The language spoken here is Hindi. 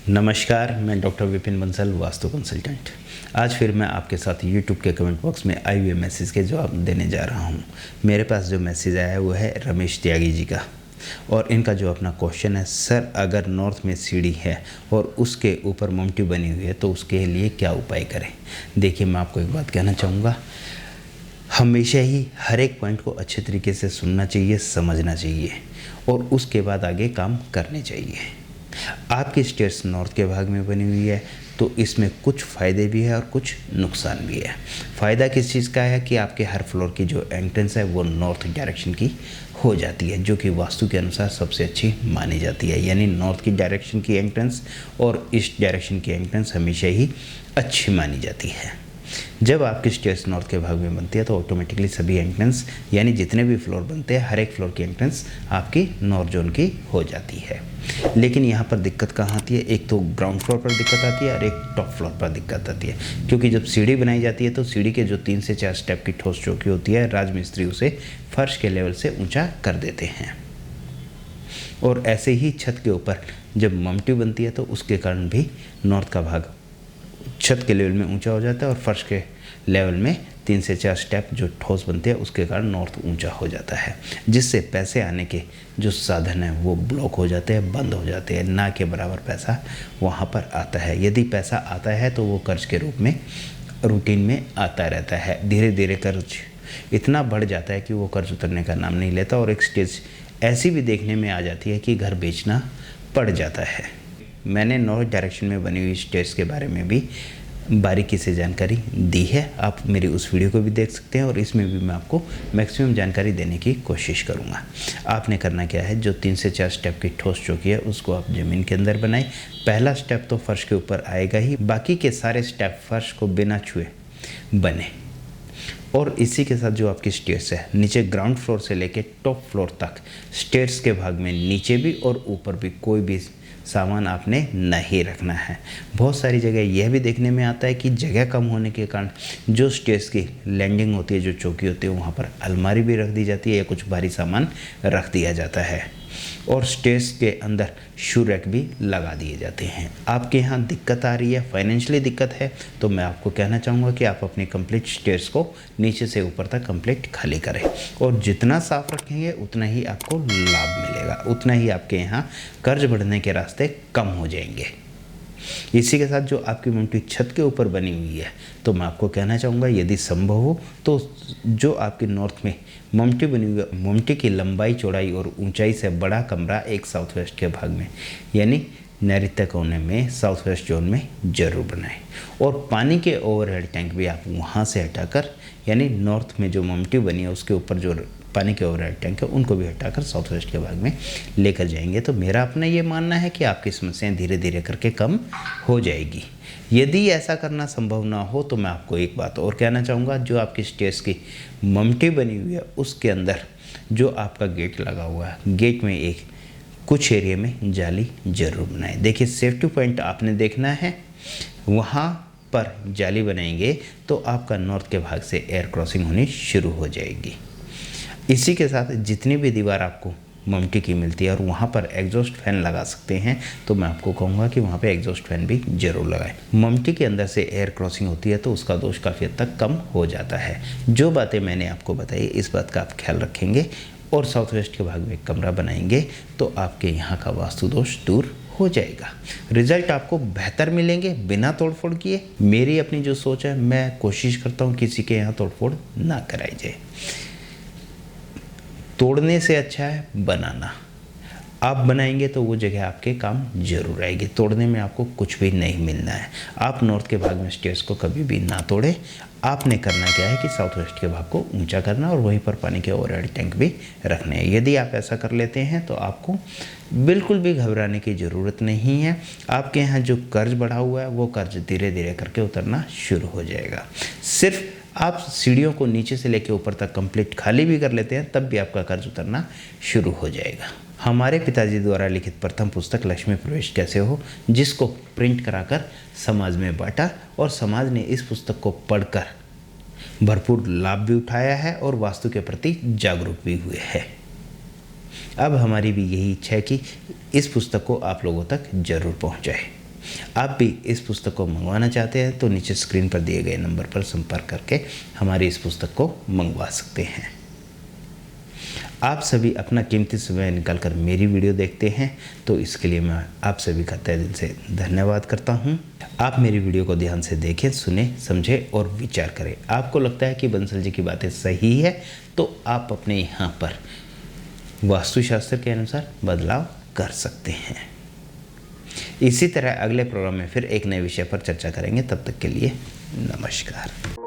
नमस्कार, मैं डॉक्टर विपिन बंसल, वास्तु कंसल्टेंट। आज फिर मैं आपके साथ YouTube के कमेंट बॉक्स में आए हुए मैसेज के जवाब देने जा रहा हूं। मेरे पास जो मैसेज आया है वो है रमेश त्यागी जी का, और इनका जो अपना क्वेश्चन है, सर अगर नॉर्थ में सीढ़ी है और उसके ऊपर ममटी बनी हुई है तो उसके लिए क्या उपाय करें। देखिए, मैं आपको एक बात कहना चाहूँगा, हमेशा ही हर एक पॉइंट को अच्छे तरीके से सुनना चाहिए, समझना चाहिए और उसके बाद आगे काम करने चाहिए। आपकी स्टेयर्स नॉर्थ के भाग में बनी हुई है तो इसमें कुछ फ़ायदे भी है और कुछ नुकसान भी है। फ़ायदा किस चीज़ का है कि आपके हर फ्लोर की जो एंट्रेंस है वो नॉर्थ डायरेक्शन की हो जाती है, जो कि वास्तु के अनुसार सबसे अच्छी मानी जाती है। यानी नॉर्थ की डायरेक्शन की एंट्रेंस और ईस्ट डायरेक्शन की एंट्रेंस हमेशा ही अच्छी मानी जाती है। जब आपकी स्टेयर्स नॉर्थ के भाग में बनती है तो ऑटोमेटिकली सभी एंट्रेंस, यानी जितने भी फ्लोर बनते हैं, हर एक फ्लोर की एंट्रेंस आपकी नॉर्थ जोन की हो जाती है। लेकिन यहाँ पर दिक्कत कहाँ आती है? एक तो ग्राउंड फ्लोर पर दिक्कत आती है और एक टॉप फ्लोर पर दिक्कत आती है, क्योंकि जब सीढ़ी बनाई जाती है तो सीढ़ी के जो 3 से 4 स्टेप की ठोस चौकी होती है, राजमिस्त्री उसे फर्श के लेवल से ऊँचा कर देते हैं। और ऐसे ही छत के ऊपर जब ममटी बनती है तो उसके कारण भी नॉर्थ का भाग छत के लेवल में ऊंचा हो जाता है और फर्श के लेवल में 3 से 4 स्टेप जो ठोस बनते हैं उसके कारण नॉर्थ ऊंचा हो जाता है, जिससे पैसे आने के जो साधन हैं वो ब्लॉक हो जाते हैं, बंद हो जाते हैं। ना के बराबर पैसा वहाँ पर आता है। यदि पैसा आता है तो वो कर्ज के रूप में रूटीन में आता रहता है। धीरे धीरे कर्ज इतना बढ़ जाता है कि वो कर्ज उतरने का नाम नहीं लेता और एक स्टेज ऐसी भी देखने में आ जाती है कि घर बेचना पड़ जाता है। मैंने नॉर्थ डायरेक्शन में बनी हुई स्टेयर्स के बारे में भी बारीकी से जानकारी दी है। आप मेरी उस वीडियो को भी देख सकते हैं और इसमें भी मैं आपको मैक्सिमम जानकारी देने की कोशिश करूंगा। आपने करना क्या है, जो 3 से 4 स्टेप की ठोस चौकी है उसको आप ज़मीन के अंदर बनाएं। पहला स्टेप तो फर्श के ऊपर आएगा ही, बाकी के सारे स्टेप फर्श को बिना छुए बने। और इसी के साथ जो आपकी स्टेयर्स है, नीचे ग्राउंड फ्लोर से लेके टॉप फ्लोर तक स्टेयर्स के भाग में नीचे भी और ऊपर भी कोई भी सामान आपने नहीं रखना है। बहुत सारी जगह यह भी देखने में आता है कि जगह कम होने के कारण जो स्टेयर्स की लैंडिंग होती है, जो चौकी होती है, वहाँ पर अलमारी भी रख दी जाती है या कुछ भारी सामान रख दिया जाता है और स्टेयर्स के अंदर शू रैक भी लगा दिए जाते हैं। आपके यहाँ दिक्कत आ रही है, फाइनेंशियली दिक्कत है, तो मैं आपको कहना चाहूँगा कि आप अपनी कंप्लीट स्टेयर्स को नीचे से ऊपर तक कंप्लीट खाली करें और जितना साफ रखेंगे उतना ही आपको लाभ मिलेगा, उतना ही आपके यहाँ कर्ज बढ़ने के रास्ते कम हो जाएंगे। इसी के साथ जो आपकी ममटी छत के ऊपर बनी हुई है, तो मैं आपको कहना चाहूँगा यदि संभव हो तो जो आपकी नॉर्थ में ममटी बनी हुई है, ममटी की लंबाई, चौड़ाई और ऊंचाई से बड़ा कमरा एक साउथ वेस्ट के भाग में, यानी नैऋत्य कोने में, साउथ वेस्ट जोन में जरूर बनाएं। और पानी के ओवरहेड टैंक भी आप वहाँ से हटाकर, यानी नॉर्थ में जो ममटी बनी है उसके ऊपर जो पानी के ओवरहेड टैंक है उनको भी हटाकर साउथ वेस्ट के भाग में लेकर जाएंगे। तो मेरा अपना ये मानना है कि आपकी समस्याएं धीरे धीरे करके कम हो जाएगी। यदि ऐसा करना संभव ना हो तो मैं आपको एक बात और कहना चाहूँगा, जो आपकी स्टेयर्स की ममटी बनी हुई है उसके अंदर जो आपका गेट लगा हुआ है, गेट में एक कुछ एरिया में जाली जरूर बनाएं। देखिए, सेफ्टी पॉइंट आपने देखना है, वहाँ पर जाली बनाएंगे तो आपका नॉर्थ के भाग से एयर क्रॉसिंग होनी शुरू हो जाएगी। इसी के साथ जितनी भी दीवार आपको ममटी की मिलती है और वहाँ पर एग्जॉस्ट फैन लगा सकते हैं, तो मैं आपको कहूँगा कि वहाँ पे एग्जॉस्ट फैन भी जरूर लगाएं। ममटी के अंदर से एयर क्रॉसिंग होती है तो उसका दोष काफ़ी हद तक कम हो जाता है। जो बातें मैंने आपको बताई, इस बात का आप ख्याल रखेंगे और साउथ वेस्ट के भाग में एक कमरा बनाएंगे तो आपके यहाँ का वास्तु दोष दूर हो जाएगा। रिजल्ट आपको बेहतर मिलेंगे बिना तोड़फोड़ किए। मेरी अपनी जो सोच है, मैं कोशिश करता हूँ किसी के यहाँ तोड़फोड़ ना कराई जाए। तोड़ने से अच्छा है बनाना। आप बनाएंगे तो वो जगह आपके काम जरूर आएगी। तोड़ने में आपको कुछ भी नहीं मिलना है। आप नॉर्थ के भाग में स्टेयर्स को कभी भी ना तोड़ें। आपने करना क्या है कि साउथ वेस्ट के भाग को ऊंचा करना और वहीं पर पानी के ओवरहेड टैंक भी रखने हैं। यदि आप ऐसा कर लेते हैं तो आपको बिल्कुल भी घबराने की ज़रूरत नहीं है। आपके यहाँ जो कर्ज बढ़ा हुआ है वो कर्ज धीरे धीरे करके उतरना शुरू हो जाएगा। सिर्फ आप सीढ़ियों को नीचे से लेकर ऊपर तक कंप्लीट खाली भी कर लेते हैं तब भी आपका कर्ज उतरना शुरू हो जाएगा। हमारे पिताजी द्वारा लिखित प्रथम पुस्तक लक्ष्मी प्रवेश कैसे हो, जिसको प्रिंट कराकर समाज में बांटा और समाज ने इस पुस्तक को पढ़कर भरपूर लाभ भी उठाया है और वास्तु के प्रति जागरूक भी हुए हैं। अब हमारी भी यही इच्छा है कि इस पुस्तक को आप लोगों तक जरूर पहुंचाए। आप भी इस पुस्तक को मंगवाना चाहते हैं तो नीचे स्क्रीन पर दिए गए नंबर पर संपर्क करके हमारी इस पुस्तक को मंगवा सकते हैं। आप सभी अपना कीमती समय निकालकर मेरी वीडियो देखते हैं तो इसके लिए मैं आप सभी का तहे दिल से धन्यवाद करता हूं। आप मेरी वीडियो को ध्यान से देखें, सुने, समझें और विचार करें। आपको लगता है कि बंसल जी की बातें सही है तो आप अपने यहाँ पर वास्तुशास्त्र के अनुसार बदलाव कर सकते हैं। इसी तरह अगले प्रोग्राम में फिर एक नए विषय पर चर्चा करेंगे। तब तक के लिए नमस्कार।